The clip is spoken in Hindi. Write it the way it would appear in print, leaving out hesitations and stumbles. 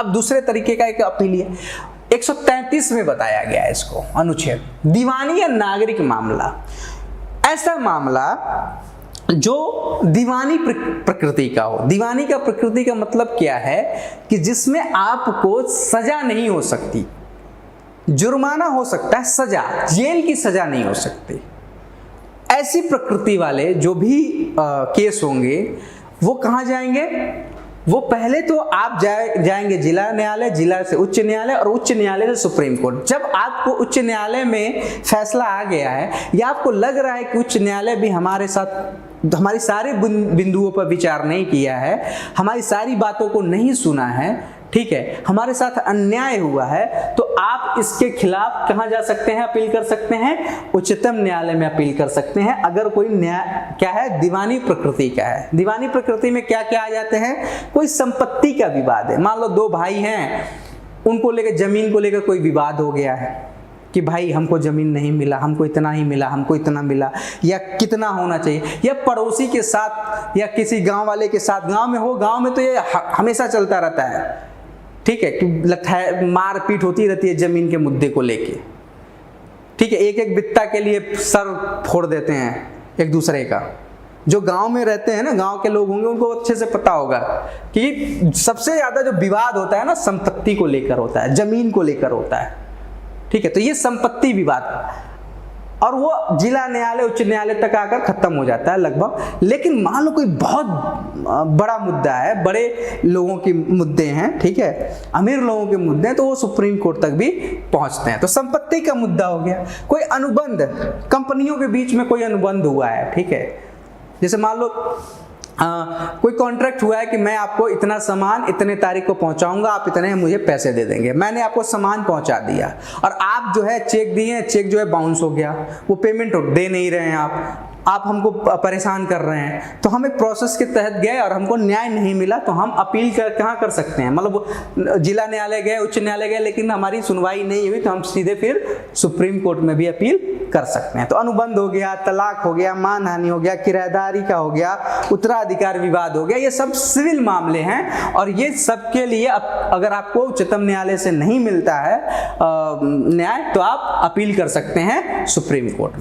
अब दूसरे तरीके का एक अपील है, 133 में बताया गया है इसको अनुच्छेद, दीवानी या नागरिक मामला। ऐसा मामला जो दीवानी प्रकृति का हो। दीवानी का प्रकृति का मतलब क्या है कि जिसमें आपको सजा नहीं हो सकती, जुर्माना हो सकता है, सजा, जेल की सजा नहीं हो सकती। ऐसी प्रकृति वाले जो भी केस होंगे वो कहाँ जाएंगे? वो पहले तो आप जाएंगे जिला न्यायालय, जिला से उच्च न्यायालय और उच्च न्यायालय से सुप्रीम कोर्ट। जब आपको उच्च न्यायालय में फैसला आ गया है या आपको लग रहा है कि उच्च न्यायालय भी हमारे साथ हमारी सारे बिंदुओं पर विचार नहीं किया है, हमारी सारी बातों को नहीं सुना है, ठीक है, हमारे साथ अन्याय हुआ है, तो आप इसके खिलाफ कहां जा सकते हैं? अपील कर सकते हैं, उच्चतम न्यायालय में अपील कर सकते हैं। अगर कोई न्याय क्या है, दीवानी प्रकृति का है। दीवानी प्रकृति में क्या क्या आ जाते हैं? कोई संपत्ति का विवाद है, मान लो दो भाई हैं, उनको लेकर, जमीन को लेकर कोई विवाद हो गया है कि भाई हमको जमीन नहीं मिला, हमको इतना ही मिला, हमको इतना मिला, या कितना होना चाहिए, या पड़ोसी के साथ या किसी गांव वाले के साथ, गांव में हो, गांव में तो ये हमेशा चलता रहता है, ठीक है, कि लगता है मारपीट होती रहती है जमीन के मुद्दे को लेके, ठीक है, एक एक बित्ता के लिए सर फोड़ देते हैं एक दूसरे का। जो गांव में रहते हैं ना, गांव के लोग होंगे, उनको अच्छे से पता होगा कि सबसे ज्यादा जो विवाद होता है ना, संपत्ति को लेकर होता है, जमीन को लेकर होता है, ठीक है। तो ये संपत्ति विवाद, और वो जिला न्यायालय, उच्च न्यायालय तक आकर खत्म हो जाता है लगभग। लेकिन मान लो कोई बहुत बड़ा मुद्दा है, बड़े लोगों के मुद्दे हैं, ठीक है, अमीर लोगों के मुद्दे हैं, तो वो सुप्रीम कोर्ट तक भी पहुंचते हैं। तो संपत्ति का मुद्दा हो गया। कोई अनुबंध, कंपनियों के बीच में कोई अनुबंध हुआ है, ठीक है, जैसे मान लो कोई कॉन्ट्रैक्ट हुआ है कि मैं आपको इतना सामान इतने तारीख को पहुंचाऊंगा, आप इतने मुझे पैसे दे देंगे। मैंने आपको सामान पहुंचा दिया और आप जो है चेक दिए, चेक जो है बाउंस हो गया, वो पेमेंट दे नहीं रहे हैं, आप हमको परेशान कर रहे हैं। तो हम एक प्रोसेस के तहत गए और हमको न्याय नहीं मिला, तो हम अपील कहाँ कर सकते हैं? मतलब जिला न्यायालय गए, उच्च न्यायालय गए, लेकिन हमारी सुनवाई नहीं हुई, तो हम सीधे फिर सुप्रीम कोर्ट में भी अपील कर सकते हैं। तो अनुबंध हो गया, तलाक हो गया, मानहानि हो गया, किराएदारी का हो गया, उत्तराधिकार विवाद हो गया, ये सब सिविल मामले हैं। और ये सब के लिए अगर आपको उच्चतम न्यायालय से नहीं मिलता है न्याय, तो आप अपील कर सकते हैं सुप्रीम कोर्ट में।